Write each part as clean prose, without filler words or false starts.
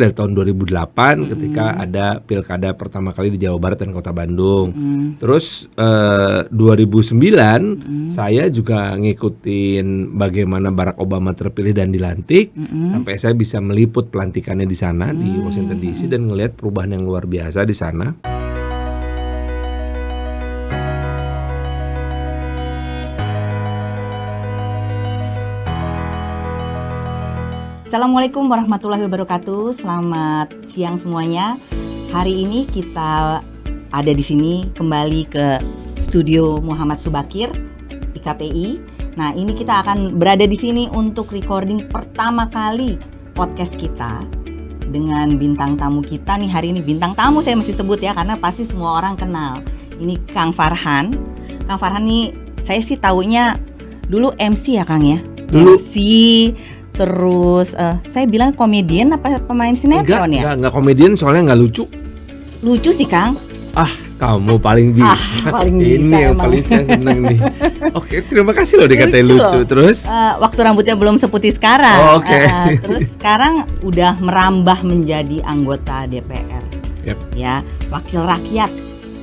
dari tahun 2008 ketika ada pilkada pertama kali di Jawa Barat dan Kota Bandung. Terus 2009 saya juga ngikutin bagaimana Barack Obama terpilih dan dilantik, sampai saya bisa meliput pelantikannya di sana di Washington DC dan ngelihat perubahan yang luar biasa di sana. Assalamualaikum warahmatullahi wabarakatuh. Selamat siang semuanya. Hari ini kita ada di sini kembali ke studio Muhammad Subakir di KPI. Nah, ini kita akan berada di sini untuk recording pertama kali podcast kita dengan bintang tamu kita nih. Hari ini bintang tamu saya mesti sebut ya, karena pasti semua orang kenal. Ini Kang Farhan. Kang Farhan nih saya sih taunya dulu MC ya Kang ya. Dulu. MC. Terus saya bilang komedian apa pemain sinetron ya? Enggak komedian, soalnya enggak lucu. Lucu sih Kang. Kamu paling bisa. Paling bisa ini yang emang. paling saya seneng nih. Oke, terima kasih loh dikatain lucu. Terus waktu rambutnya belum seputih sekarang. Oh, oke. Terus sekarang udah merambah menjadi anggota DPR. Yep. Ya, wakil rakyat.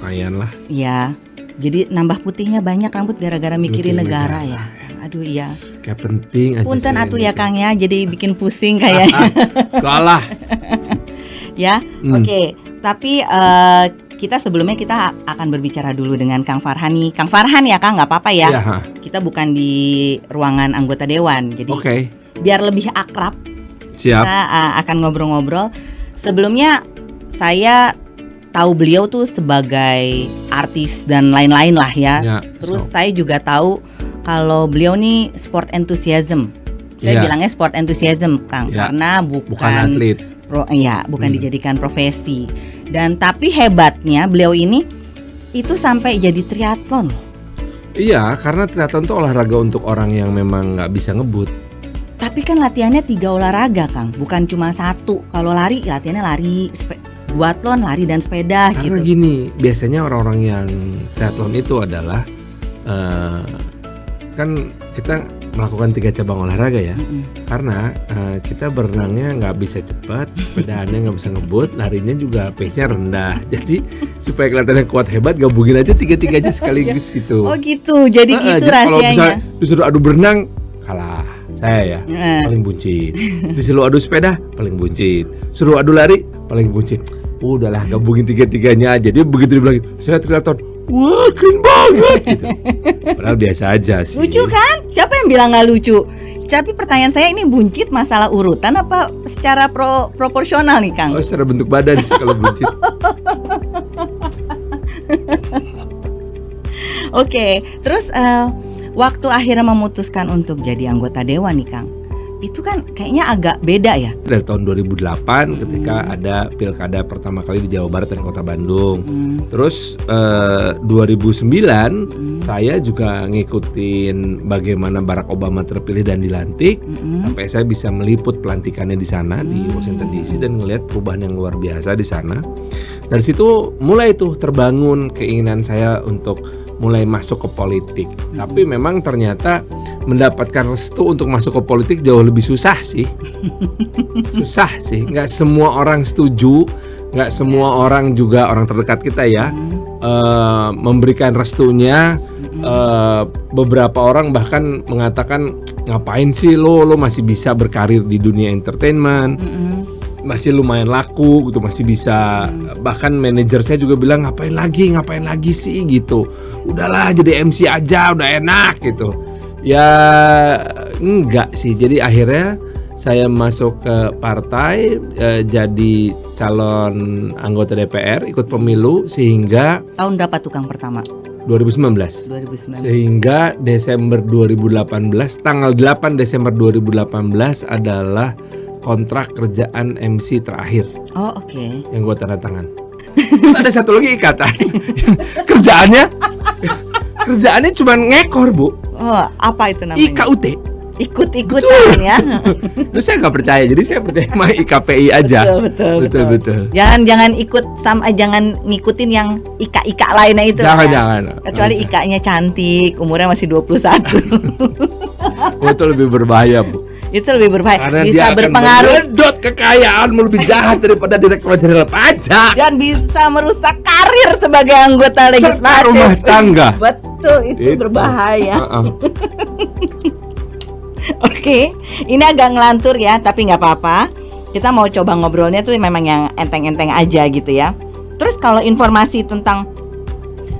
lumayan lah. Ya. Jadi nambah putihnya banyak rambut gara-gara mikirin negara ya. Aduh iya. Kayak penting aja. Punten atuh ya gitu. Kang ya, jadi bikin pusing kayaknya. Kalah. Ya, oke. Tapi kita sebelumnya kita akan berbicara dulu dengan Kang Farhan nih. Kang Farhan ya Kang, nggak apa-apa ya. Ya. Kita bukan di ruangan anggota dewan, jadi Oke. biar lebih akrab Siap. kita akan ngobrol-ngobrol. Sebelumnya saya tahu beliau tuh sebagai artis dan lain-lain lah ya. Ya, Terus saya juga tahu kalau beliau nih sport enthusiasm. Saya Ya. bilangnya sport enthusiasm Kang, Ya. karena bukan atlet. bukan dijadikan profesi. Dan tapi hebatnya beliau ini itu sampai jadi triathlon. Iya, karena triathlon itu olahraga untuk orang yang memang nggak bisa ngebut. Tapi kan latihannya 3 olahraga Kang, bukan cuma 1. Kalau lari latihannya lari, duathlon lari dan sepeda Karena gitu. gini, biasanya orang-orang yang triathlon itu adalah kan kita melakukan 3 cabang olahraga ya. Karena kita berenangnya nggak bisa cepat, sepedaannya nggak bisa ngebut, larinya juga pace-nya rendah. Jadi supaya kelihatannya kuat hebat, gabungin aja 3-3-nya sekaligus gitu. Oh gitu, jadi gitu Jadi kalau bisa rahasianya. disuruh adu berenang, kalah saya ya, paling buncit. Disuruh adu sepeda, paling buncit. Suruh adu lari, paling buncit. Udahlah, gabungin 3-3-nya aja. Dia begitu dibilang, saya triathlon, wah keren banget gitu. Padahal biasa aja sih. Lucu kan? Siapa yang bilang nggak lucu? Tapi pertanyaan saya ini buncit masalah urutan apa secara proporsional nih Kang? Oh, secara bentuk badan sih kalau buncit. Oke, terus waktu akhirnya memutuskan untuk jadi anggota dewan nih Kang, itu kan kayaknya agak beda ya? Dari tahun 2008 ketika ada pilkada pertama kali di Jawa Barat dan Kota Bandung. Terus 2009 saya juga ngikutin bagaimana Barack Obama terpilih dan dilantik, sampai saya bisa meliput pelantikannya di sana di Washington DC dan ngelihat perubahan yang luar biasa di sana. Dari situ mulai tuh terbangun keinginan saya untuk mulai masuk ke politik. Tapi memang ternyata mendapatkan restu untuk masuk ke politik jauh lebih susah sih. Susah sih, nggak semua orang setuju, nggak semua orang juga orang terdekat kita ya memberikan restunya. Beberapa orang bahkan mengatakan, ngapain sih lo masih bisa berkarir di dunia entertainment, masih lumayan laku gitu, masih bisa. Bahkan manajer saya juga bilang, ngapain lagi sih gitu, udahlah jadi MC aja udah enak gitu. Ya enggak sih, jadi akhirnya saya masuk ke partai, jadi calon anggota DPR, ikut pemilu sehingga Tahun berapa tuh Kang pertama? 2019. 2019. Sehingga Desember 2018, tanggal 8 Desember 2018 adalah kontrak kerjaan MC terakhir Oh oke. yang gue tanda tangan. Terus ada satu lagi ikatan. Kerjaannya cuma ngekor, Bu. Oh apa itu namanya? IKUT. Ikut-ikutan ya. Terus saya nggak percaya, jadi saya percaya sama IKPI aja. Betul. Jangan ikut jangan ngikutin yang ika lainnya itu. Jangan. Kecuali ikanya cantik, umurnya masih 21. Oh, itu lebih berbahaya, Bu. Itu lebih berbahaya. Karena dia Bisa akan berpengaruh menyedot kekayaanmu lebih jahat daripada Direktorat Jenderal Pajak. dan bisa merusak karir sebagai anggota legislatif. Serta rumah tangga. Betul, itu berbahaya. Oke, ini agak ngelantur ya, tapi nggak apa-apa. Kita mau coba ngobrolnya tuh memang yang enteng-enteng aja gitu ya. Terus kalau informasi tentang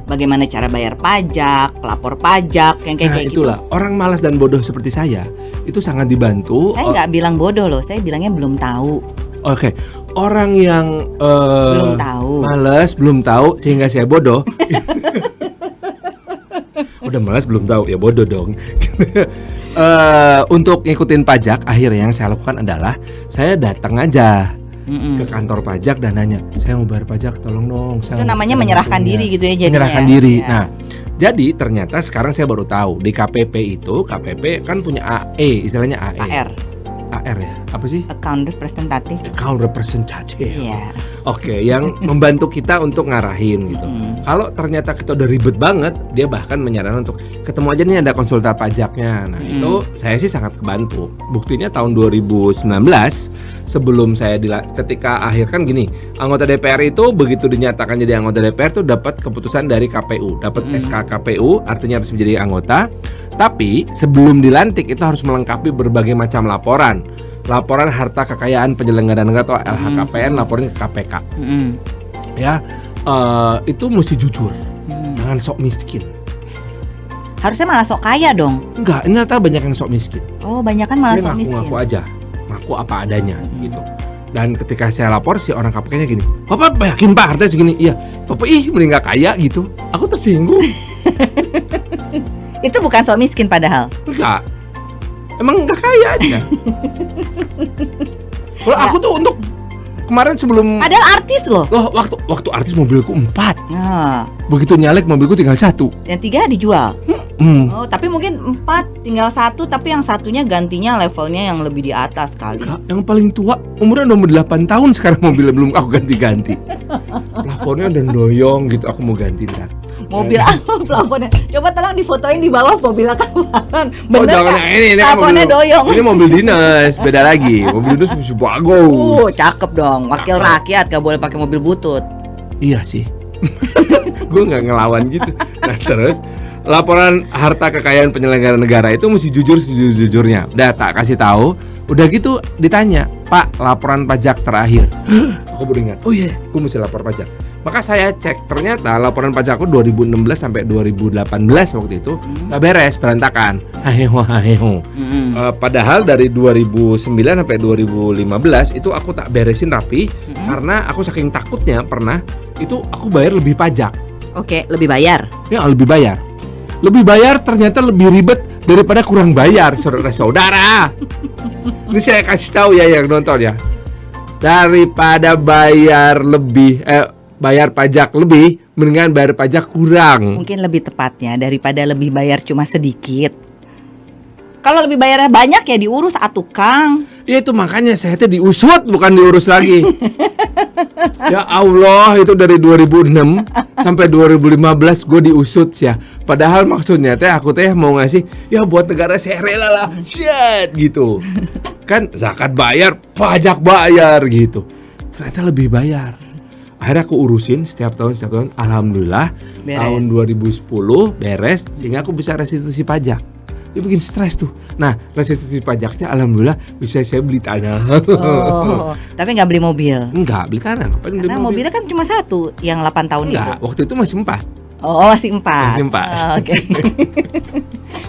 bagaimana cara bayar pajak, pelapor pajak, yang kayak gitu. Itulah, orang malas dan bodoh seperti saya itu sangat dibantu. Saya nggak bilang bodoh loh, saya bilangnya belum tahu. Oke, orang yang Belum tahu. malas, belum tahu sehingga saya bodoh. Udah malas belum tahu ya bodoh dong. Untuk ngikutin pajak, akhirnya yang saya lakukan adalah saya datang aja ke kantor pajak dan nanya, saya mau bayar pajak, tolong dong. Itu namanya menyerahkan diri gitu ya jadinya. Menyerahkan ya? diri. Ya. Nah, jadi ternyata sekarang saya baru tahu di KPP itu, KPP kan punya AE, istilahnya AE. AR ya, apa sih? Account representative. Account representative. Iya. Oke, yang membantu kita untuk ngarahin gitu. Kalau ternyata kita udah ribet banget, dia bahkan menyarankan untuk ketemu aja nih ada konsultan pajaknya. Nah, itu saya sih sangat kebantu. Buktinya tahun 2019 sebelum saya ketika akhir kan gini, anggota DPR itu begitu dinyatakan jadi anggota DPR tuh dapat keputusan dari KPU, dapat SK KPU, artinya harus menjadi anggota. Tapi sebelum dilantik itu harus melengkapi berbagai macam laporan. Laporan harta kekayaan penyelenggara negara atau LHKPN, laporin ke KPK. Ya, itu mesti jujur. Jangan sok miskin. Harusnya malah sok kaya dong. Enggak, ini ternyata banyak yang sok miskin. Oh, banyak kan malah Dia sok miskin. ngaku aja, ngaku apa adanya gitu. Dan ketika saya lapor si orang KPK-nya gini, Bapak yakin Pak hartanya segini? Iya, Bapak mending gak kaya gitu. Aku tersinggung. Itu bukan sok miskin padahal. Enggak, emang enggak kaya aja. Kalau aku tuh untuk kemarin sebelum Padahal artis loh. waktu artis mobilku 4. Nah, Begitu nyalek mobilku tinggal 1. yang 3 dijual. Oh, tapi mungkin 4 tinggal 1, tapi yang satunya gantinya levelnya yang lebih di atas kali. Enggak, yang paling tua umurnya nomor 8 tahun sekarang mobilnya belum aku ganti-ganti. Plafonnya udah doyong gitu, aku mau ganti ntar. Mobil plafonnya. Coba tolong difotoin di bawah mobil kemarin. Oh, jangan nggak? ini kan Plafonnya mobil, doyong. Ini mobil dinas, beda lagi. Mobil dinas masih bagus. Cakep dong. Wakil Cakep. rakyat gak boleh pakai mobil butut. Iya sih. Gue nggak ngelawan gitu. Nah terus laporan harta kekayaan penyelenggara negara itu mesti jujur sejujur-jujurnya. Udah tak kasih tahu. Udah gitu ditanya, Pak, laporan pajak terakhir. Aku baru ingat. Oh iya, gue mesti lapor pajak. Maka saya cek, ternyata laporan pajakku 2016 sampai 2018 waktu itu nggak beres, berantakan. Haheho. Padahal dari 2009 sampai 2015 itu aku tak beresin rapi karena aku saking takutnya pernah itu aku bayar lebih pajak. Oke, lebih bayar. Ya lebih bayar. Lebih bayar ternyata lebih ribet daripada kurang bayar, saudara-saudara. Ini saya kasih tahu ya yang nonton ya. Daripada bayar pajak lebih, mendingan bayar pajak kurang. Mungkin lebih tepatnya daripada lebih bayar cuma sedikit. Kalau lebih bayarnya banyak ya diurus atuh Kang. Ya itu makanya saya teh diusut bukan diurus lagi. Ya Allah, itu dari 2006 sampai 2015 gue diusut ya. Padahal maksudnya teh aku teh mau ngasih ya buat negara saya rela lah. Shit gitu. Kan zakat bayar, pajak bayar gitu. Ternyata lebih bayar. Akhirnya aku urusin setiap tahun. Alhamdulillah Beres. tahun 2010 beres sehingga aku bisa restitusi pajak. Dia bikin stres tuh. Nah, restitusi pajaknya alhamdulillah bisa saya beli tanah. Oh, tapi nggak beli mobil. Enggak, beli tanah. Ngapain beli Karena mobil? mobilnya kan cuma 1 yang 8 tahun Enggak, itu. waktu itu masih 4. Oh, masih 4. Masih 4. Oh, oke.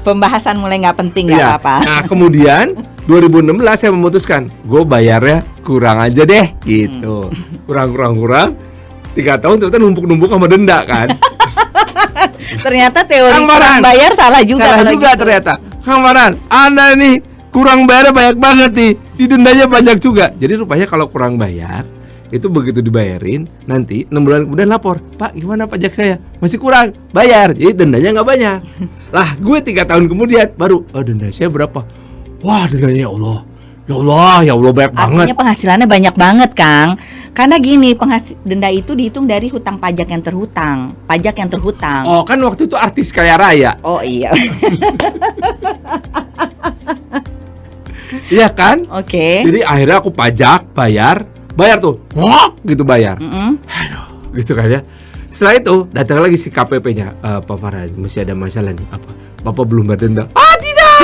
Pembahasan mulai nggak penting, nggak Iya. apa-apa. Nah, kemudian 2016 saya memutuskan, gue bayarnya kurang aja deh, gitu. Kurang. 3 tahun ternyata numpuk-numpuk sama denda kan. Ternyata teori Kang kurang Maran. bayar salah juga. Salah kalau juga gitu. ternyata. Kang Maran, Anda nih kurang bayarnya banyak banget nih, didendanya banyak juga. Jadi rupanya kalau kurang bayar, itu begitu dibayarin, nanti 6 bulan kemudian lapor, Pak gimana pajak saya? Masih kurang, bayar. Jadi dendanya nggak banyak. Lah gue 3 tahun kemudian baru, denda saya berapa? Wah dendanya ya Allah banyak banget. Artinya penghasilannya banyak banget, Kang. Karena gini, denda itu dihitung dari hutang pajak yang terhutang. Oh kan waktu itu artis kaya raya. Oh iya. Iya kan? Oke. Jadi akhirnya aku pajak, bayar tuh, ngok gitu bayar. Aduh, gitu kan ya. Setelah itu datang lagi si KPP-nya, Pak Farhan masih ada masalah nih. Apa? Bapak belum bayar denda? Ah tidak.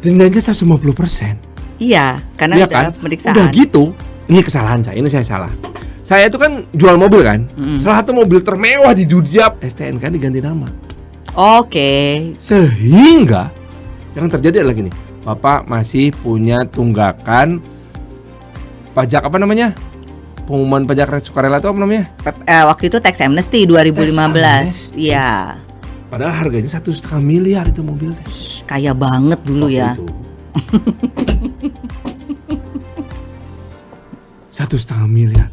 Dendanya 150%. Iya, karena Iya udah kan? pemeriksaan. Udah gitu, ini kesalahan saya, ini saya salah. Saya itu kan jual mobil kan, salah satu mobil termewah di dunia, STNK diganti nama. Oke. Sehingga yang terjadi adalah gini, Bapak masih punya tunggakan pajak apa namanya? Pengumuman pajak sukarela itu apa namanya? Waktu itu tax amnesty 2015. Iya. Padahal harganya 1,5 miliar itu mobil. Kaya banget dulu Waktu ya. itu. 1,5 miliar.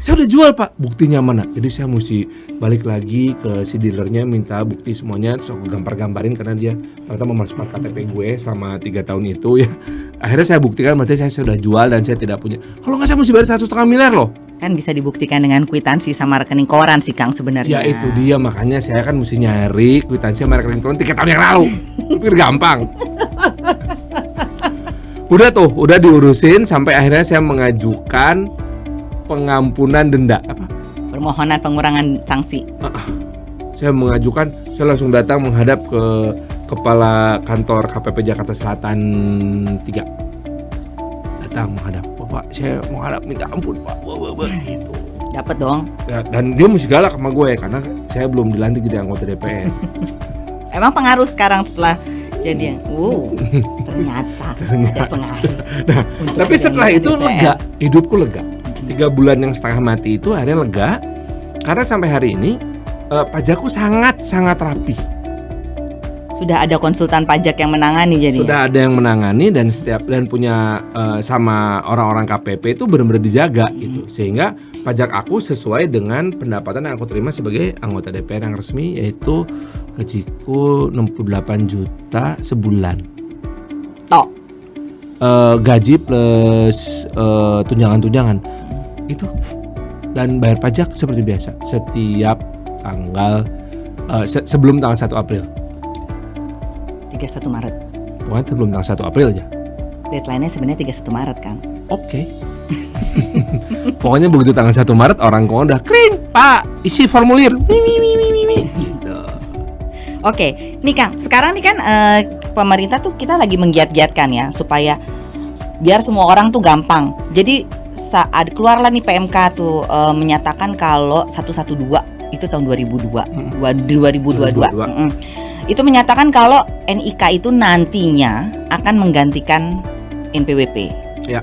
Saya udah jual Pak, buktinya mana? Jadi saya mesti balik lagi ke si dealernya minta bukti semuanya. Terus aku gambar-gambarin karena dia ternyata memalsukan KTP gue selama 3 tahun itu ya. Akhirnya saya buktikan berarti saya sudah jual dan saya tidak punya. Kalau nggak saya mesti bayar 1,5 miliar loh. Kan bisa dibuktikan dengan kwitansi sama rekening koran sih Kang sebenarnya. Ya itu dia, makanya saya kan mesti nyari kwitansi sama rekening koran 3 tahun yang lalu. Pikir gampang. Udah diurusin sampai akhirnya saya mengajukan pengampunan denda apa? Permohonan pengurangan sanksi. Saya mengajukan, saya langsung datang menghadap ke kepala kantor KPP Jakarta Selatan 3. Datang menghadap, Bapak saya menghadap minta ampun Pak. Gitu. Dapat dong. Ya, dan dia mesti galak sama gue karena saya belum dilantik jadi anggota DPR. Emang pengaruh sekarang setelah jadi ternyata ada pengaruh. Nah, tapi setelah itu lega, hidupku lega. 3 bulan yang setengah mati itu akhirnya lega karena sampai hari ini pajakku sangat rapi. Sudah ada konsultan pajak yang menangani jadi. Sudah ada yang menangani dan punya sama orang-orang KPP itu benar-benar dijaga gitu. Sehingga pajak aku sesuai dengan pendapatan yang aku terima sebagai anggota DPR yang resmi, yaitu gajiku 68 juta sebulan. Tok. Gaji plus tunjangan-tunjangan itu, dan bayar pajak seperti biasa setiap tanggal sebelum tanggal 1 April. 31 Maret. Pokoknya sebelum tanggal 1 April aja. Deadline-nya sebenarnya 31 Maret kan. Oke. Pokoknya begitu tanggal 1 Maret orang kok udah kering, Pak, isi formulir. Gitu. Oke, nih Kang, sekarang nih kan pemerintah tuh kita lagi menggiat-giatkan ya supaya biar semua orang tuh gampang. Jadi saat keluarlah nih PMK tuh menyatakan kalau 112 itu tahun 2022. Itu menyatakan kalau NIK itu nantinya akan menggantikan NPWP. Ya.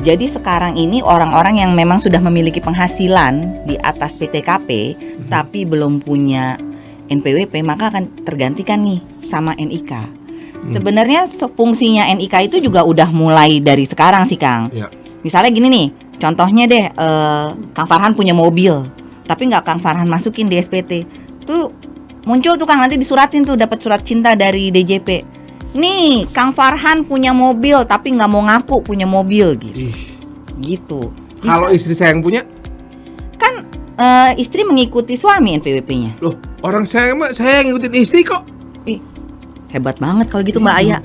Jadi sekarang ini orang-orang yang memang sudah memiliki penghasilan di atas PTKP tapi belum punya NPWP maka akan tergantikan nih sama NIK. Sebenarnya fungsinya NIK itu juga udah mulai dari sekarang sih Kang. Ya. Misalnya gini nih, contohnya deh Kang Farhan punya mobil tapi nggak Kang Farhan masukin di SPT, tuh muncul tuh Kang nanti disuratin tuh dapat surat cinta dari DJP. Nih Kang Farhan punya mobil tapi nggak mau ngaku punya mobil gitu. Gitu. Kalau istri saya yang punya, Kan istri mengikuti suami NPWP-nya. loh orang saya yang ngikutin istri kok. Ih, hebat banget kalau gitu Mbak Aya.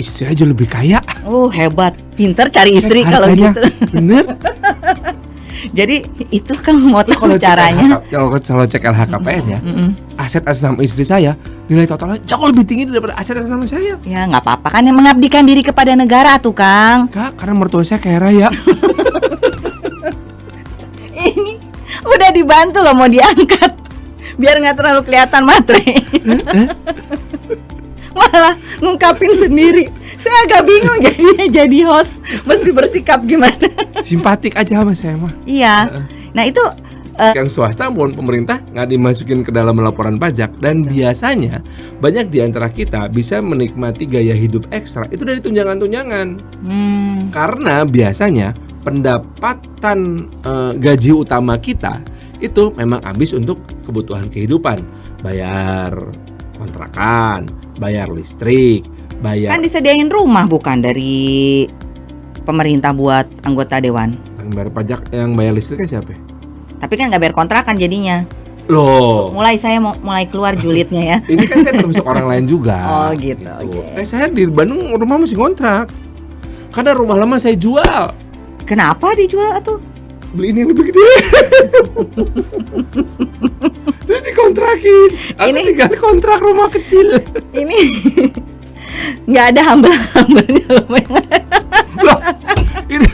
Istri aja lebih kaya. Oh hebat, pinter cari istri kalau Harganya gitu. bener. Jadi itu kan moto Kalau caranya. kalau cek LHKPN ya, aset atas nama istri saya nilai totalnya jauh lebih tinggi daripada aset atas nama saya. Ya nggak apa-apa kan yang mengabdikan diri kepada negara tuh Kang. Kak, karena mertua saya kaya raya. Ini udah dibantu loh mau diangkat biar nggak terlalu kelihatan matre. Malah ngungkapin sendiri. Saya agak bingung jadinya jadi host mesti bersikap gimana. Simpatik aja sama saya mah. Iya. Nah itu Yang swasta maupun pemerintah nggak dimasukin ke dalam laporan pajak, dan biasanya banyak di antara kita bisa menikmati gaya hidup ekstra itu dari tunjangan-tunjangan. Karena biasanya pendapatan gaji utama kita itu memang habis untuk kebutuhan kehidupan, bayar kontrakan, bayar listrik, bayar. kan disediain rumah bukan dari pemerintah buat anggota dewan. Yang bayar pajak, yang bayar listriknya siapa? Tapi kan nggak bayar kontrakan jadinya. Loh, Saya mau mulai keluar julidnya ya. ini kan saya termasuk orang lain juga. Oh, gitu, oke. Saya di Bandung rumah masih kontrak. Karena rumah lama saya jual. Kenapa dijual atuh? Beliin yang lebih gede. Terus dikontrakin. Aku tinggal kontrak rumah kecil. Ini nggak ada hambal-hambalnya loh. Loh, ini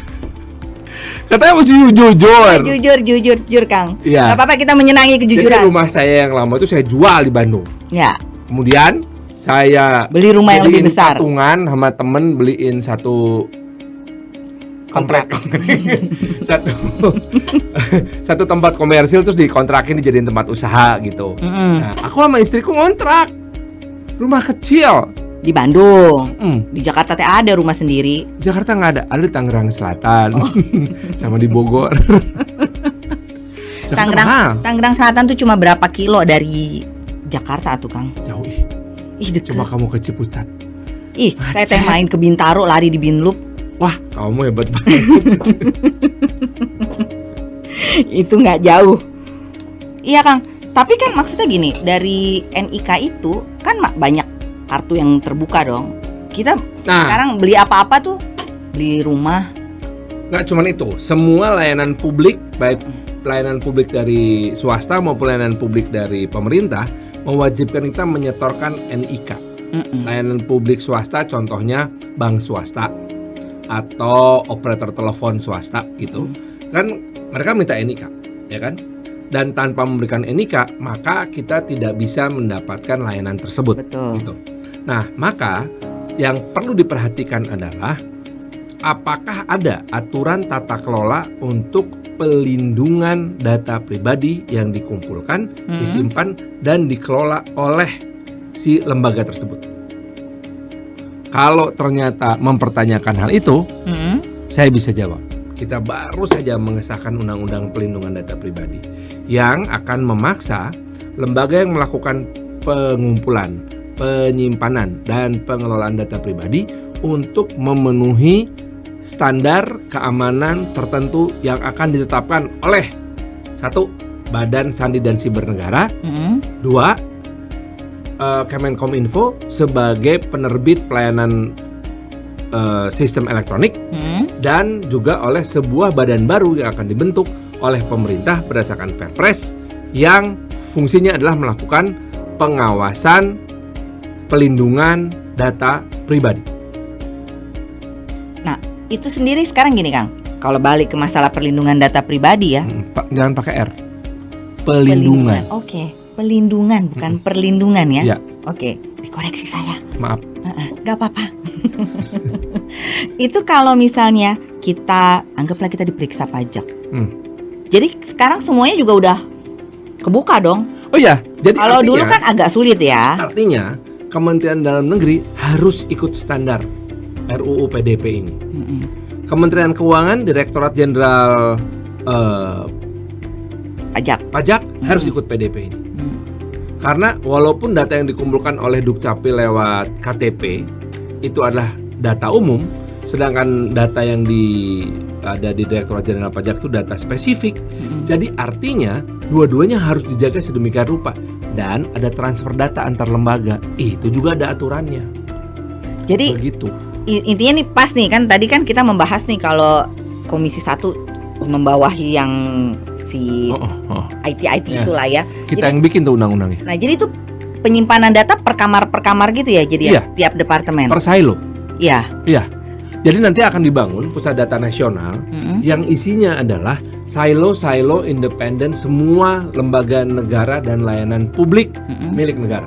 katanya mesti jujur. Jujur Kang. Iya. Gak apa-apa, kita menyenangi Jadi kejujuran. rumah saya yang lama itu saya jual di Bandung. Ya. Kemudian saya Beli rumah yang lebih beliin besar. patungan sama temen, beliin satu komplek. satu tempat komersil terus dikontrakin dijadiin tempat usaha gitu. Nah, aku sama istriku ngontrak rumah kecil Di Bandung. Di Jakarta teh ada rumah sendiri. Di Jakarta nggak ada di Tangerang Selatan. Sama di Bogor. Tangerang Selatan tuh cuma berapa kilo dari Jakarta tuh Kang? Jauh Deket. Coba kamu ke Ciputat. Saya teh main ke Bintaro, lari di Binloop. Wah, kamu hebat banget. Itu nggak jauh. Iya Kang. Tapi kan maksudnya gini, dari NIK itu kan banyak kartu yang terbuka dong. Kita sekarang beli apa-apa tuh, beli rumah. Nggak cuma itu, semua layanan publik, baik layanan publik dari swasta maupun layanan publik dari pemerintah, mewajibkan kita menyetorkan NIK. Layanan publik swasta contohnya bank swasta atau operator telepon swasta gitu. Kan mereka minta NIK, ya kan? Dan tanpa memberikan NIK, maka kita tidak bisa mendapatkan layanan tersebut. Betul. Gitu. Nah, maka yang perlu diperhatikan adalah apakah ada aturan tata kelola untuk pelindungan data pribadi yang dikumpulkan, disimpan, dan dikelola oleh si lembaga tersebut. Kalau ternyata mempertanyakan hal itu, saya bisa jawab. Kita baru saja mengesahkan Undang-Undang Pelindungan Data Pribadi yang akan memaksa lembaga yang melakukan pengumpulan, penyimpanan, dan pengelolaan data pribadi untuk memenuhi standar keamanan tertentu yang akan ditetapkan oleh 1. Badan Sandi dan Siber Negara, 2. Kemenkominfo sebagai penerbit pelayanan sistem elektronik, dan juga oleh sebuah badan baru yang akan dibentuk oleh pemerintah berdasarkan Perpres yang fungsinya adalah melakukan pengawasan pelindungan data pribadi. Nah, itu sendiri sekarang gini Kang, kalau balik ke masalah perlindungan data pribadi ya, Jangan pakai R. Pelindungan. Oke, pelindungan bukan perlindungan ya. Ya. Oke, dikoreksi saya. Maaf. Gak apa-apa. Itu kalau misalnya kita anggaplah kita diperiksa pajak. Jadi sekarang semuanya juga udah kebuka dong. Oh ya, jadi kalau dulu kan agak sulit ya. Artinya Kementerian Dalam Negeri harus ikut standar RUU PDP ini. Kementerian Keuangan, Direktorat Jenderal Pajak harus ikut PDP ini. Karena walaupun data yang dikumpulkan oleh Dukcapil lewat KTP itu adalah data umum, sedangkan data yang ada di Direktorat Jenderal Pajak itu data spesifik. Jadi artinya dua-duanya harus dijaga sedemikian rupa, dan ada transfer data antar lembaga. Itu juga ada aturannya. Jadi begitu. Intinya nih pas nih kan, tadi kan kita membahas nih kalau Komisi 1 membawahi yang si IT ya, itulah ya. Kita jadi, yang bikin tuh undang-undangnya. Nah, jadi itu penyimpanan data per kamar gitu ya, jadi ya tiap departemen. Per silo. Iya. Jadi nanti akan dibangun pusat data nasional yang isinya adalah silo-silo independen semua lembaga negara dan layanan publik milik negara.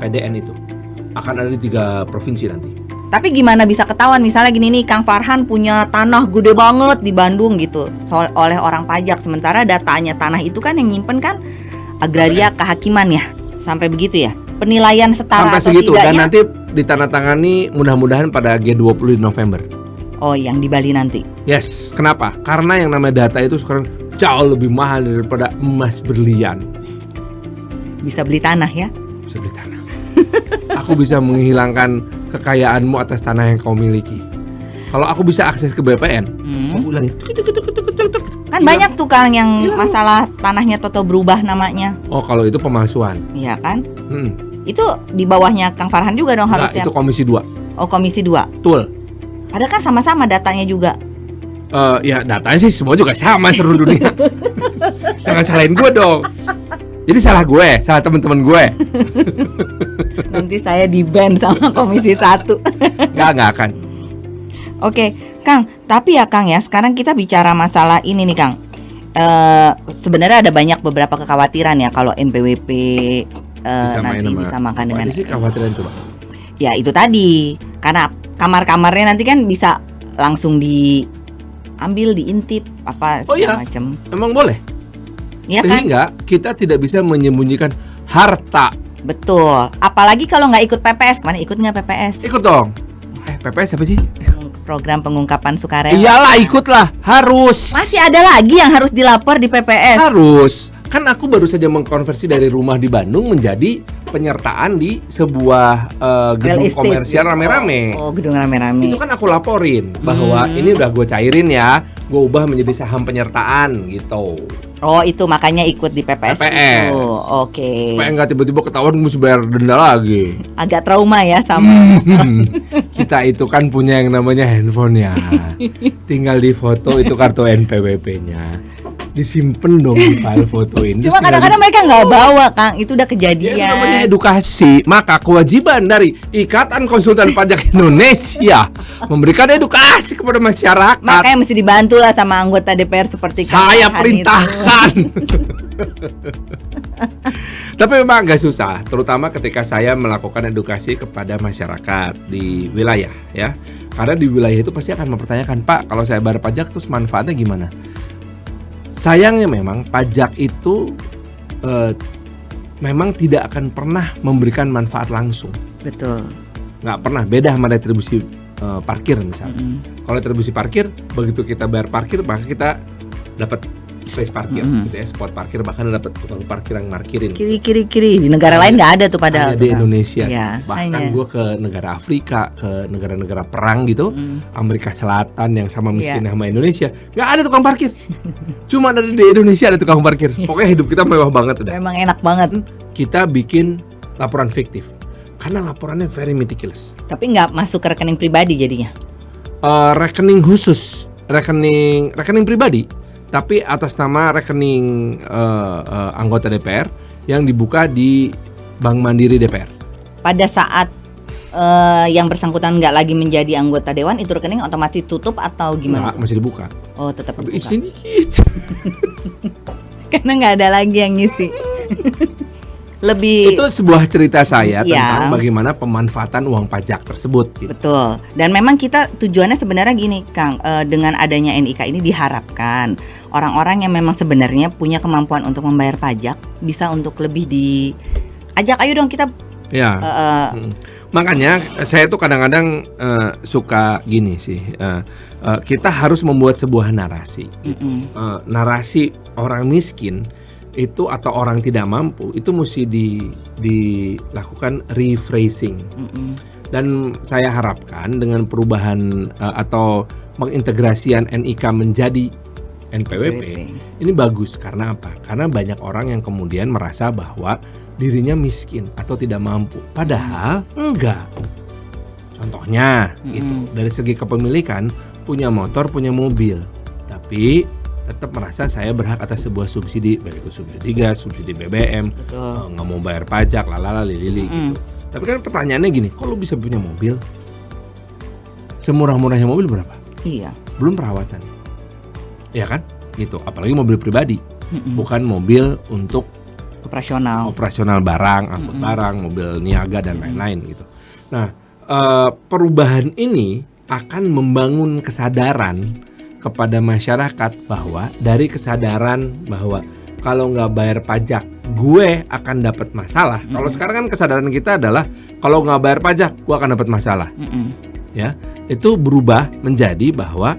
PDN itu akan ada di 3 provinsi nanti. Tapi gimana bisa ketahuan misalnya gini nih, Kang Farhan punya tanah gede banget di Bandung gitu oleh orang pajak, sementara datanya tanah itu kan yang nyimpen kan agraria kehakiman ya, sampai begitu ya, penilaian setara sampai atau segitu tidaknya. Dan nanti ditandatangani mudah-mudahan pada G20 di November. Oh, yang di Bali nanti. Yes, kenapa? Karena yang namanya data itu sekarang jauh lebih mahal daripada emas berlian. Bisa beli tanah ya? Bisa beli tanah. Aku bisa menghilangkan kekayaanmu atas tanah yang kau miliki. Kalau aku bisa akses ke BPN, aku ulangi, Kan banyak tuh Kang yang masalah tanahnya toto berubah namanya. Oh, kalau itu pemalsuan. Iya kan? Hmm. Itu di bawahnya Kang Farhan juga dong Enggak, harusnya. itu Komisi 2. Oh, Komisi 2. Betul. Ada kan sama-sama datanya juga. Ya datanya sih semua juga sama seluruh dunia. Jangan salahin gue dong. Jadi salah gue, salah teman-teman gue. Nanti saya di-ban sama Komisi 1. Nggak akan. Oke, Kang. Tapi ya Kang ya, sekarang kita bicara masalah ini nih Kang. Sebenarnya ada banyak beberapa kekhawatiran ya kalau NPWP nanti disamakan dengan. Apa sih kekhawatiran coba? Ya itu tadi, karena kamar-kamarnya nanti kan bisa langsung diambil, diintip apa segala macam. Emang boleh? Ya kan? Sehingga kita tidak bisa menyembunyikan harta. Betul. Apalagi kalau nggak ikut PPS. Kemana ikut nggak PPS? Ikut dong. PPS apa sih? Program pengungkapan sukarela. Iyalah ikutlah, harus. Masih ada lagi yang harus dilapor di PPS. Harus. Kan aku baru saja mengkonversi dari rumah di Bandung menjadi penyertaan di sebuah gedung komersial rame-rame. Oh, gedung rame-rame. Itu kan aku laporin bahwa ini udah gue cairin ya, gue ubah menjadi saham penyertaan gitu. Oh, itu makanya ikut di PPS. PPS. Oke. Supaya nggak tiba-tiba ketahuan mesti bayar denda lagi. Agak trauma ya sama. Kita itu kan punya yang namanya handphone ya. Tinggal di foto itu kartu NPWP-nya. Disimpen dong file foto ini. Cuma kadang-kadang mereka nggak bawa Kang, itu udah kejadian. Ya, itu namanya edukasi. Maka kewajiban dari Ikatan Konsultan Pajak Indonesia memberikan edukasi kepada masyarakat. Makanya mesti dibantu lah sama anggota DPR seperti saya Kang perintahkan. Tapi memang agak susah, terutama ketika saya melakukan edukasi kepada masyarakat di wilayah ya. Karena di wilayah itu pasti akan mempertanyakan, Pak, kalau saya bayar pajak terus manfaatnya gimana? Sayangnya memang pajak itu memang tidak akan pernah memberikan manfaat langsung. Betul. Nggak pernah, beda sama retribusi parkir misalnya. Kalau retribusi parkir, begitu kita bayar parkir maka kita dapat space parkir, gitu ya, spot parkir, bahkan dapat tukang parkir yang markirin. Kiri. Di negara lain nggak ada tuh padahal. Di Indonesia. Ya, bahkan gue ke negara Afrika, ke negara-negara perang gitu, Amerika Selatan yang sama miskin sama Indonesia, nggak ada tukang parkir. Cuma ada di Indonesia ada tukang parkir. Pokoknya hidup kita mewah banget udah. Memang enak banget. Kita bikin laporan fiktif karena laporannya very meticulous. Tapi nggak masuk ke rekening pribadi jadinya. Rekening khusus, rekening pribadi. Tapi atas nama rekening anggota DPR yang dibuka di Bank Mandiri DPR. Pada saat yang bersangkutan nggak lagi menjadi anggota dewan, itu rekening otomatis tutup atau gimana? Nggak, masih dibuka. Oh, tetap Tapi dibuka. isinya dikit. Karena nggak ada lagi yang ngisi. Lebih Itu sebuah cerita saya tentang bagaimana pemanfaatan uang pajak tersebut. Gitu. Betul. Dan memang kita tujuannya sebenarnya gini, Kang. Dengan adanya NIK ini diharapkan orang-orang yang memang sebenarnya punya kemampuan untuk membayar pajak bisa untuk lebih diajak, ayo dong kita. Ya. Makanya saya tuh kadang-kadang suka gini sih. Kita harus membuat sebuah narasi. Narasi orang miskin itu atau orang tidak mampu itu mesti dilakukan rephrasing. Dan saya harapkan dengan perubahan atau mengintegrasian NIK menjadi NPWP ini bagus. Karena apa? Karena banyak orang yang kemudian merasa bahwa dirinya miskin atau tidak mampu, padahal enggak. Contohnya gitu, dari segi kepemilikan punya motor, punya mobil, tapi tetap merasa saya berhak atas sebuah subsidi, baik itu subsidi gas, subsidi BBM, nggak mau bayar pajak, lalala lili gitu. Tapi kan pertanyaannya gini, kok lu bisa punya mobil? Semurah-murahnya mobil berapa? Iya. Belum perawatan, ya kan? Gitu. Apalagi mobil pribadi, bukan mobil untuk operasional barang, angkut barang, mobil niaga dan lain-lain gitu. Nah, perubahan ini akan membangun kesadaran kepada masyarakat bahwa dari kesadaran bahwa kalau nggak bayar pajak gue akan dapat masalah. Kalau sekarang kan kesadaran kita adalah kalau nggak bayar pajak gue akan dapat masalah. Ya, itu berubah menjadi bahwa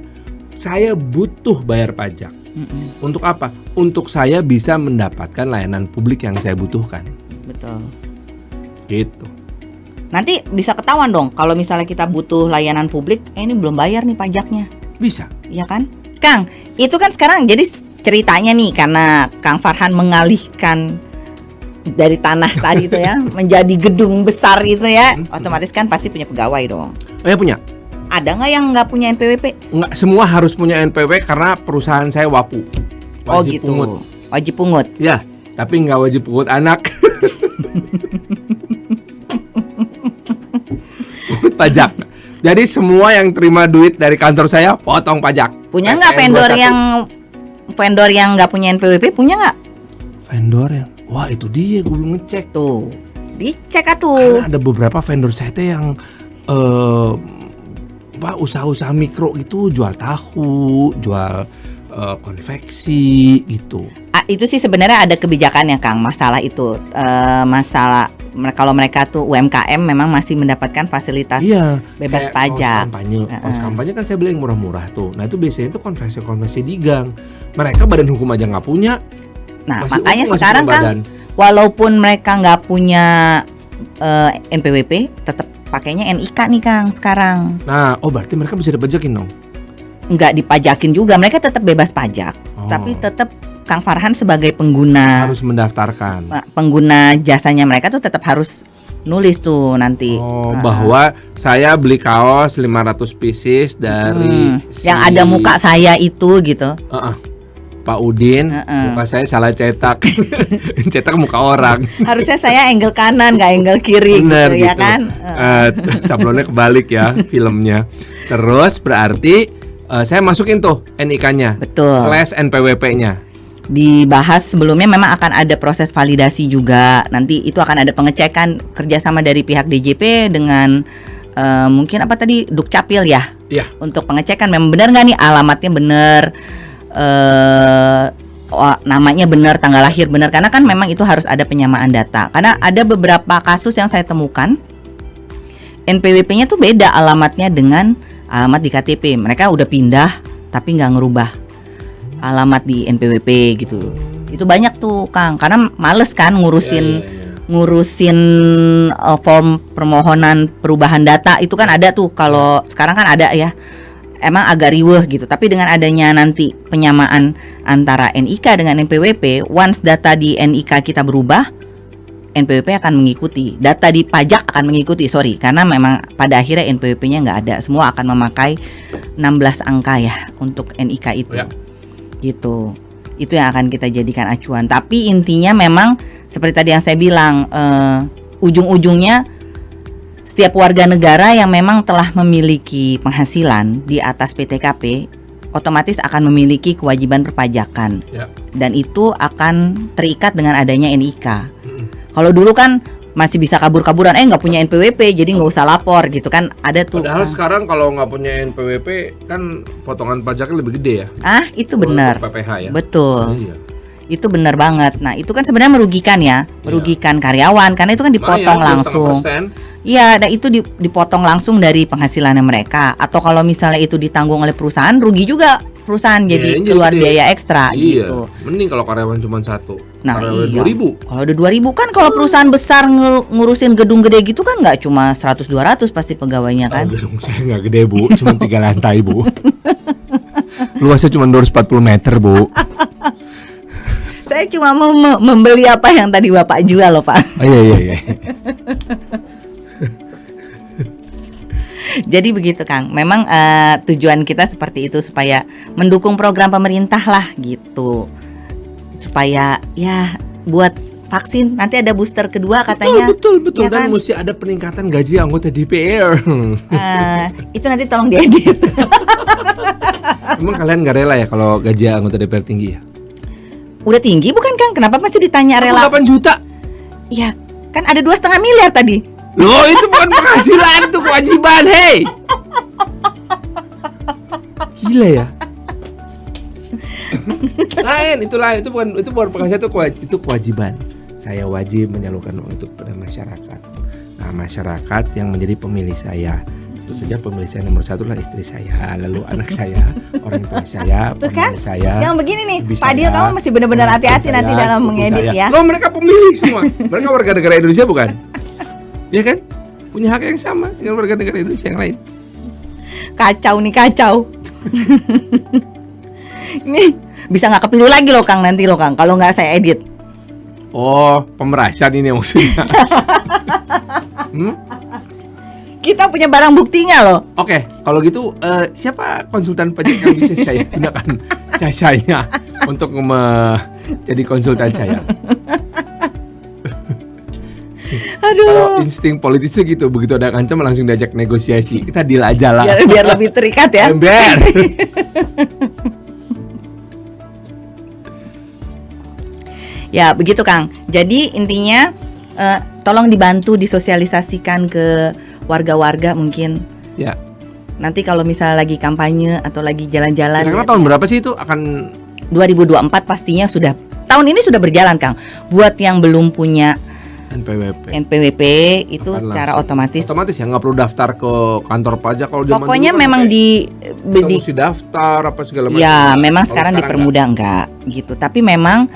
saya butuh bayar pajak. Untuk apa? Untuk saya bisa mendapatkan layanan publik yang saya butuhkan. Betul. Gitu. Nanti bisa ketahuan dong kalau misalnya kita butuh layanan publik, ini belum bayar nih pajaknya. Bisa. Iya kan? Kang, itu kan sekarang jadi ceritanya nih karena Kang Farhan mengalihkan dari tanah tadi itu ya menjadi gedung besar itu ya, otomatis kan pasti punya pegawai dong. Oh ya punya. Ada nggak yang nggak punya NPWP? Nggak semua harus punya NPWP karena perusahaan saya WAPU. Wajib pungut. Wajib pungut. Ya, tapi nggak wajib pungut anak. Pungut pajak. Jadi semua yang terima duit dari kantor saya potong pajak. Punya nggak vendor yang nggak punya NPWP? Punya nggak? Vendor yang, wah itu dia gue belum ngecek. Tuh, dicek atuh. Karena ada beberapa vendor saya teh yang usaha-usaha mikro gitu, jual tahu, jual konveksi gitu. Itu sih sebenarnya ada kebijakannya Kang, masalah itu. Masalah kalau mereka tuh UMKM memang masih mendapatkan fasilitas bebas pajak. Kaos kampanye kan saya beli yang murah-murah tuh. Nah itu biasanya tuh konversi di gang. Mereka badan hukum aja nggak punya. Nah makanya sekarang kan, walaupun mereka nggak punya NPWP, tetap pakainya NIK nih Kang sekarang. Nah, berarti mereka bisa dipajakin dong? Nggak dipajakin juga, mereka tetap bebas pajak. Tapi tetap Kang Farhan sebagai pengguna harus mendaftarkan. Pengguna jasanya mereka tuh tetap harus nulis tuh nanti. Bahwa saya beli kaos 500 pieces dari yang ada muka saya itu gitu. Pak Udin, muka saya salah cetak. Cetak muka orang. Harusnya saya angle kanan, nggak angle kiri. Bener, gitu ya kan. Sablonnya kebalik ya filmnya. Terus berarti saya masukin tuh NIK-nya. Betul. / NPWP-nya. Dibahas sebelumnya memang akan ada proses validasi juga. Nanti itu akan ada pengecekan kerjasama dari pihak DJP dengan mungkin apa tadi Dukcapil ya. Iya. Untuk pengecekan memang benar nggak nih alamatnya benar. Namanya benar, tanggal lahir benar, karena kan memang itu harus ada penyamaan data. Karena ada beberapa kasus yang saya temukan NPWP-nya tuh beda alamatnya dengan alamat di KTP. Mereka udah pindah tapi nggak ngerubah alamat di NPWP gitu. Itu banyak tuh Kang, karena males kan ngurusin form permohonan perubahan data itu kan ada tuh. Kalau sekarang kan ada ya. Emang agak riweh gitu, tapi dengan adanya nanti penyamaan antara NIK dengan NPWP, once data di NIK kita berubah, NPWP akan mengikuti, data di pajak akan mengikuti, karena memang pada akhirnya NPWP-nya nggak ada, semua akan memakai 16 angka ya untuk NIK itu, gitu. Itu yang akan kita jadikan acuan. Tapi intinya memang seperti tadi yang saya bilang, ujung-ujungnya setiap warga negara yang memang telah memiliki penghasilan di atas PTKP otomatis akan memiliki kewajiban perpajakan dan itu akan terikat dengan adanya NIK. Kalau dulu kan masih bisa kabur-kaburan, nggak punya NPWP jadi nggak usah lapor gitu kan, ada tuh. Padahal sekarang kalau nggak punya NPWP kan potongan pajaknya lebih gede ya. Itu benar. PPH ya. Betul. Iya. Itu benar banget. Nah itu kan sebenarnya merugikan ya, merugikan karyawan karena itu kan dipotong langsung. Iya, dan itu dipotong langsung dari penghasilannya mereka. Atau kalau misalnya itu ditanggung oleh perusahaan, rugi juga perusahaan jadi keluar biaya ekstra gitu. Mending kalau karyawan cuma satu. Nah karyawan 2.000. Kalau ada 2.000 kan kalau perusahaan besar ngurusin gedung gede gitu kan nggak cuma 100-200 pasti pegawainya kan. Gedung saya nggak gede Bu, cuma 3 lantai Bu. Luasnya cuma 240 meter Bu. Saya cuma mau membeli apa yang tadi Bapak jual loh Pak. Iya. Jadi begitu Kang, memang tujuan kita seperti itu supaya mendukung program pemerintah lah gitu. Supaya ya buat vaksin nanti ada booster kedua katanya. Betul ya kan? Dan mesti ada peningkatan gaji anggota DPR. Itu nanti tolong diedit. Emang kalian gak rela ya kalau gaji anggota DPR tinggi ya? Udah tinggi bukan Kang? Kenapa masih ditanya rela? 8 juta. Ya kan ada 2,5 miliar tadi. Loh itu bukan penghasilan, itu kewajiban, hei. Gila ya. Lain, itu bukan penghasilan, itu kewajiban. Saya wajib menyalurkan uang itu kepada masyarakat. Nah, masyarakat yang menjadi pemilih saya. Tentu saja pemilih saya nomor 1 lah istri saya, lalu anak saya, orang tua saya, pemilih saya. Yang begini nih, Pak Adil kamu mesti benar-benar hati-hati nanti dalam mengedit ya. Loh mereka pemilih semua, mereka warga negara Indonesia bukan? Ya kan? Punya hak yang sama dengan warga negara Indonesia yang lain. Kacau nih, kacau. Ini bisa nggak kepilih lagi loh Kang nanti loh Kang kalau nggak saya edit. Oh, pemerasan ini maksudnya. Kita punya barang buktinya loh. Oke, kalau gitu siapa konsultan pajak yang bisa saya gunakan jasanya untuk jadi konsultan saya? Aduh. Kalau insting politisnya gitu, begitu ada ancam langsung diajak negosiasi. Kita deal aja lah. Biar lebih terikat ya. Ember. Ya begitu Kang. Jadi intinya tolong dibantu disosialisasikan ke warga-warga mungkin. Ya. Nanti kalau misalnya lagi kampanye atau lagi jalan-jalan. Kira-kira tahun berapa sih itu akan? 2024 pastinya sudah. Tahun ini sudah berjalan Kang. Buat yang belum punya NPWP itu akan secara langsung. otomatis Ya nggak perlu daftar ke kantor pajak kalau zaman pokoknya dulu kan memang kita mesti daftar apa segala macam. Ya memang Kalau sekarang enggak. dipermudah enggak gitu. Tapi memang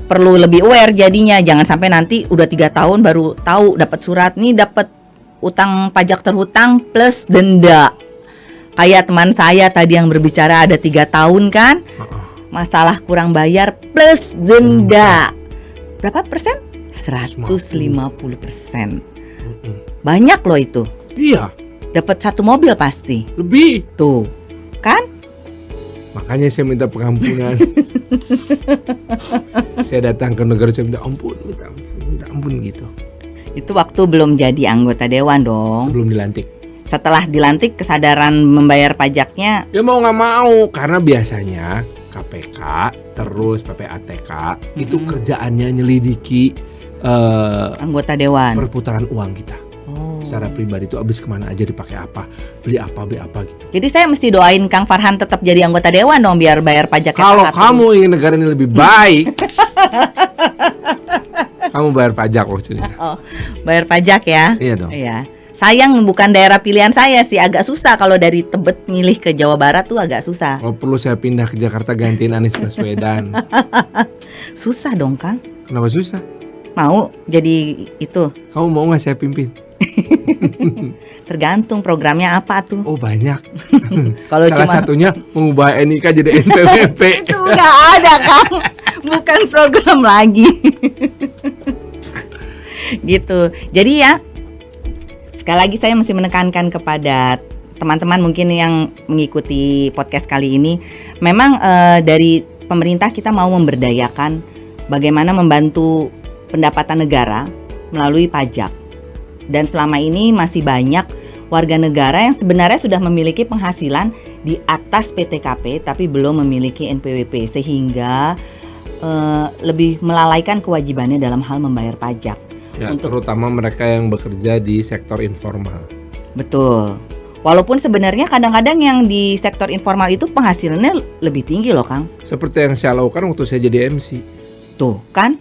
perlu lebih aware jadinya. Jangan sampai nanti udah 3 tahun baru tahu dapat surat nih, dapat utang pajak terhutang plus denda. Kayak teman saya tadi yang berbicara ada 3 tahun kan, masalah kurang bayar plus denda. Berapa persen? 150%. Banyak loh itu. Iya. Dapat 1 mobil pasti. Lebih. Tuh, kan? Makanya saya minta pengampunan. Saya datang ke negara saya minta ampun gitu. Itu waktu belum jadi anggota dewan dong. Sebelum dilantik. Setelah dilantik kesadaran membayar pajaknya. Ya mau nggak mau karena biasanya KPK terus PPATK itu kerjaannya nyelidiki Anggota dewan. perputaran uang kita. Oh. Secara pribadi itu habis kemana aja, dipakai apa, beli apa gitu. Jadi saya mesti doain Kang Farhan tetap jadi anggota dewan dong biar bayar pajaknya. Kalau tepat kamu terus. ingin negara ini lebih baik, kamu bayar pajak maksudnya. Oh, bayar pajak ya. Iya dong. Iya. Sayang bukan daerah pilihan saya sih, agak susah kalau dari Tebet milih ke Jawa Barat tuh agak susah. Kalau perlu saya pindah ke Jakarta gantiin Anies Baswedan. Susah dong Kang. Kenapa susah? Mau jadi itu? Kamu mau nggak saya pimpin? Tergantung programnya apa tuh. Oh banyak. Kalau Salah cuma satunya mengubah NIK jadi NPWP. itu nggak ada Kang, bukan program lagi. Gitu. Jadi ya, sekali lagi saya mesti menekankan kepada teman-teman mungkin yang mengikuti podcast kali ini, memang dari pemerintah kita mau memberdayakan bagaimana membantu pendapatan negara melalui pajak. Dan selama ini masih banyak warga negara yang sebenarnya sudah memiliki penghasilan di atas PTKP tapi belum memiliki NPWP, sehingga lebih melalaikan kewajibannya dalam hal membayar pajak. Ya, terutama mereka yang bekerja di sektor informal. Betul. Walaupun sebenarnya kadang-kadang yang di sektor informal itu penghasilannya lebih tinggi loh Kang. Seperti yang saya lakukan waktu saya jadi MC. Tuh kan,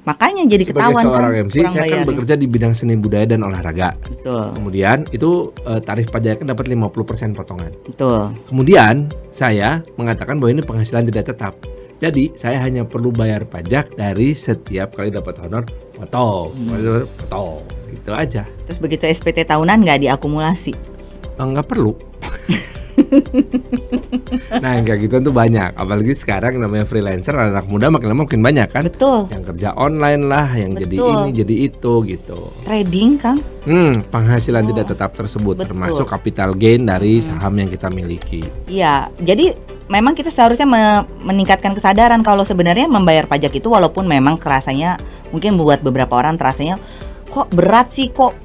makanya jadi Sebagai ketahuan seorang kan MC, kurang saya kan bayarnya. bekerja di bidang seni budaya dan olahraga. Betul, Kemudian itu tarif pajaknya dapat 50% potongan. betul. Kemudian saya mengatakan bahwa ini penghasilan tidak tetap. Jadi saya hanya perlu bayar pajak dari setiap kali dapat honor potong, gitu aja. Terus begitu SPT tahunan nggak diakumulasi. Nggak perlu. Nah yang kayak gitu tuh banyak. Apalagi sekarang namanya freelancer, anak muda makin lama makin banyak kan. Betul. Yang kerja online lah, yang jadi Betul. ini jadi itu gitu. Trading Kang. Penghasilan tidak tetap tersebut. Betul. Termasuk capital gain dari saham yang kita miliki. Iya, jadi memang kita seharusnya meningkatkan kesadaran kalau sebenarnya membayar pajak itu walaupun memang kerasanya mungkin buat beberapa orang terasanya kok berat sih, kok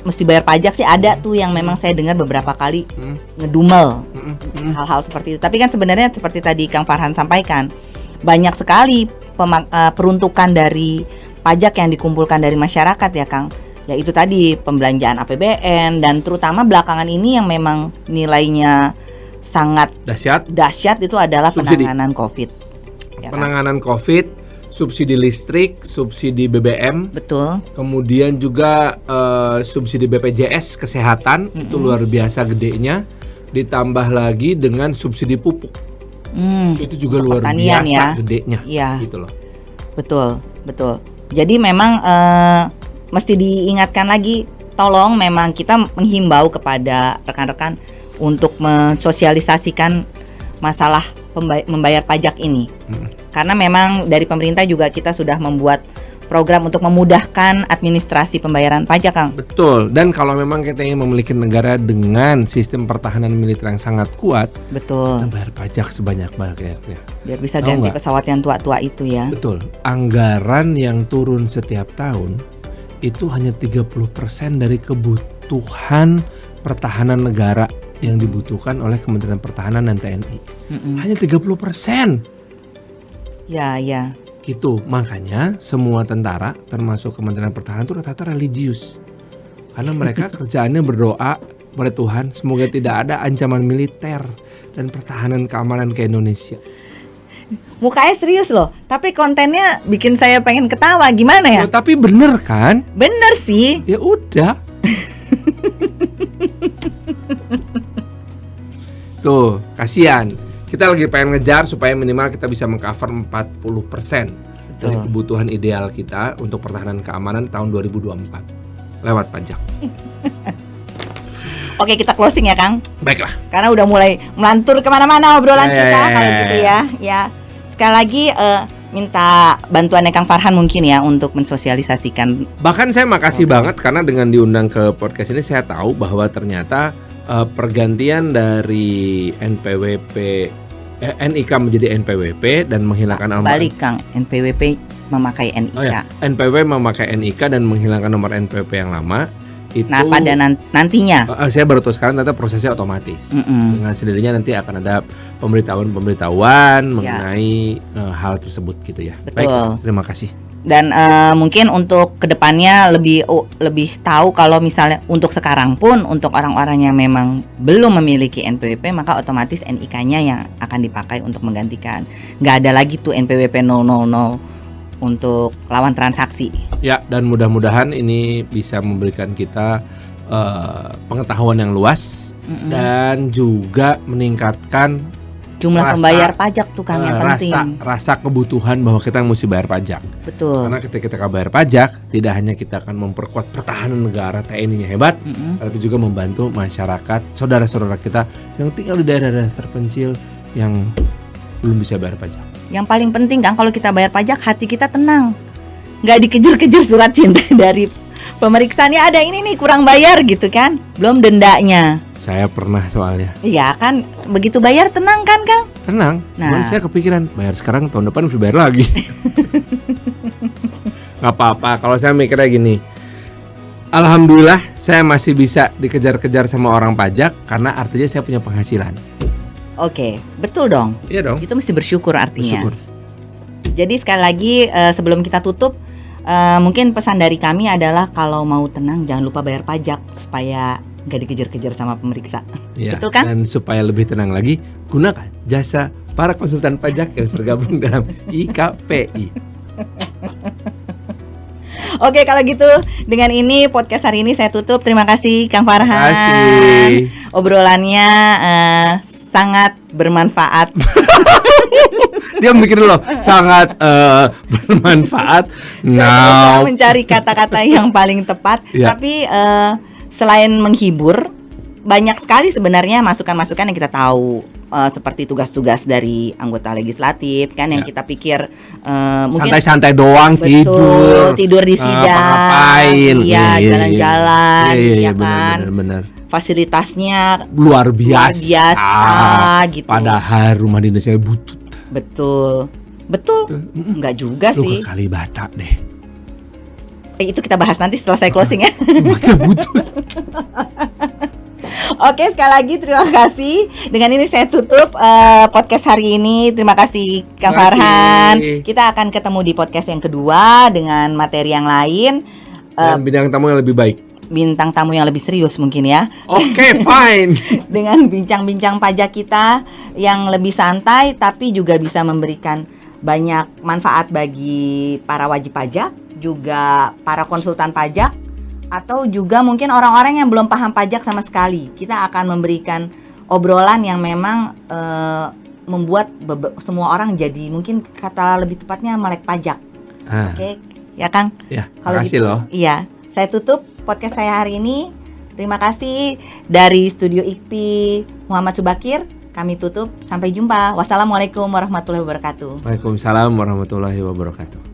mesti bayar pajak sih, ada tuh yang memang saya dengar beberapa kali ngedumel hal-hal seperti itu. Tapi kan sebenarnya seperti tadi Kang Farhan sampaikan, banyak sekali peruntukan dari pajak yang dikumpulkan dari masyarakat ya Kang. Ya itu tadi pembelanjaan APBN, dan terutama belakangan ini yang memang nilainya sangat dahsyat itu adalah Subsidi. penanganan COVID. Ya kan? Penanganan COVID, subsidi listrik, subsidi BBM, Betul. kemudian juga subsidi BPJS kesehatan, itu luar biasa gedenya. Ditambah lagi dengan subsidi pupuk, itu juga luar Pertanian biasa ya. gedenya, Iya. gitu loh. Betul. Jadi memang mesti diingatkan lagi, tolong memang kita menghimbau kepada rekan-rekan untuk mensosialisasikan masalah membayar pajak ini. Karena memang dari pemerintah juga kita sudah membuat program untuk memudahkan administrasi pembayaran pajak, Kang. Betul. Dan kalau memang kita ingin memiliki negara dengan sistem pertahanan militer yang sangat kuat, betul, kita bayar pajak sebanyak-banyaknya. Biar bisa ganti pesawat yang tua-tua itu ya. Betul. Anggaran yang turun setiap tahun itu hanya 30% dari kebutuhan pertahanan negara yang dibutuhkan oleh Kementerian Pertahanan dan TNI. Hanya 30%. Ya. Gitu, makanya semua tentara termasuk Kementerian Pertahanan itu rata-rata religius. Karena mereka kerjaannya berdoa pada Tuhan semoga tidak ada ancaman militer dan pertahanan keamanan ke Indonesia. Mukanya serius loh, tapi kontennya bikin saya pengen ketawa. Gimana ya? Oh, tapi bener kan? Bener sih. Ya udah. Tuh, kasihan. Kita lagi pengen ngejar supaya minimal kita bisa mengcover 40% dari kebutuhan ideal kita untuk pertahanan keamanan tahun 2024 lewat pajak. Oke, kita closing ya, Kang. Baiklah. Karena udah mulai melantur kemana-mana obrolan kita kalau gitu ya. Ya, sekali lagi minta bantuannya Kang Farhan mungkin ya untuk mensosialisasikan. Bahkan saya makasih banget karena dengan diundang ke podcast ini saya tahu bahwa ternyata pergantian dari NIK menjadi NPWP dan menghilangkan balik Kang, NPWP memakai NIK. Oh ya, NPWP memakai NIK dan menghilangkan nomor NPWP yang lama itu. Nah, pada nantinya saya baru tahu sekarang ternyata prosesnya otomatis. Dengan sendirinya nanti akan ada pemberitahuan mengenai hal tersebut gitu ya. Betul. Baik, terima kasih. Dan mungkin untuk kedepannya lebih tahu kalau misalnya untuk sekarang pun untuk orang-orang yang memang belum memiliki NPWP maka otomatis NIK-nya yang akan dipakai untuk menggantikan. Nggak ada lagi tuh NPWP 000 untuk lawan transaksi. Ya, dan mudah-mudahan ini bisa memberikan kita pengetahuan yang luas dan juga meningkatkan jumlah pembayar pajak tuh Kang yang penting. Rasa kebutuhan bahwa kita mesti bayar pajak. Betul. Karena ketika kita bayar pajak, tidak hanya kita akan memperkuat pertahanan negara, TNI-nya hebat, tapi juga membantu masyarakat, saudara-saudara kita yang tinggal di daerah-daerah terpencil yang belum bisa bayar pajak. Yang paling penting Kang, kalau kita bayar pajak hati kita tenang, nggak dikejar-kejar surat cinta dari pemeriksaannya ada ini nih kurang bayar gitu kan, belum dendanya. Saya pernah soalnya. Iya kan, begitu bayar tenang kan Kang? Tenang. Cuman saya kepikiran bayar sekarang tahun depan harus bayar lagi. Nggak apa-apa. Kalau saya mikirnya gini, alhamdulillah saya masih bisa dikejar-kejar sama orang pajak karena artinya saya punya penghasilan. Oke, betul dong. Iya dong. Itu mesti bersyukur artinya. Bersyukur. Jadi sekali lagi sebelum kita tutup, mungkin pesan dari kami adalah kalau mau tenang jangan lupa bayar pajak supaya nggak dikejar-kejar sama pemeriksa. Ya, betul kan? Dan supaya lebih tenang lagi, gunakan jasa para konsultan pajak yang tergabung dalam IKPI. Oke, kalau gitu dengan ini podcast hari ini saya tutup. Terima kasih Kang Farhan. Terima kasih. Obrolannya sangat bermanfaat. Dia mikir loh, sangat bermanfaat. Saya mencari kata-kata yang paling tepat, tapi selain menghibur, banyak sekali sebenarnya masukan-masukan yang kita tahu seperti tugas-tugas dari anggota legislatif kan yang kita pikir mungkin santai-santai doang, tidur di sidang, jalan-jalan, ya kan. Bener. Fasilitasnya luar biasa gitu. Padahal rumah dinasnya butut. Betul. Enggak juga lu sih. Lu ke Kalibata deh. Itu kita bahas nanti setelah saya closing ya. Oke, sekali lagi terima kasih. Dengan ini saya tutup podcast hari ini. Terima kasih Kang Farhan. Kita akan ketemu di podcast yang kedua dengan materi yang lain. Dan bintang tamu yang lebih baik. Bintang tamu yang lebih serius mungkin ya. Oke, fine. Dengan bincang-bincang pajak kita yang lebih santai tapi juga bisa memberikan banyak manfaat bagi para wajib pajak, juga para konsultan pajak, atau juga mungkin orang-orang yang belum paham pajak sama sekali. Kita akan memberikan obrolan yang memang membuat semua orang jadi mungkin kata lebih tepatnya melek pajak. Oke, ya Kang? Ya, kalau makasih gitu, loh. Iya, saya tutup podcast saya hari ini. Terima kasih dari Studio IKPI Muhammad Subakir. kami tutup. Sampai jumpa. Wassalamualaikum warahmatullahi wabarakatuh. Waalaikumsalam warahmatullahi wabarakatuh.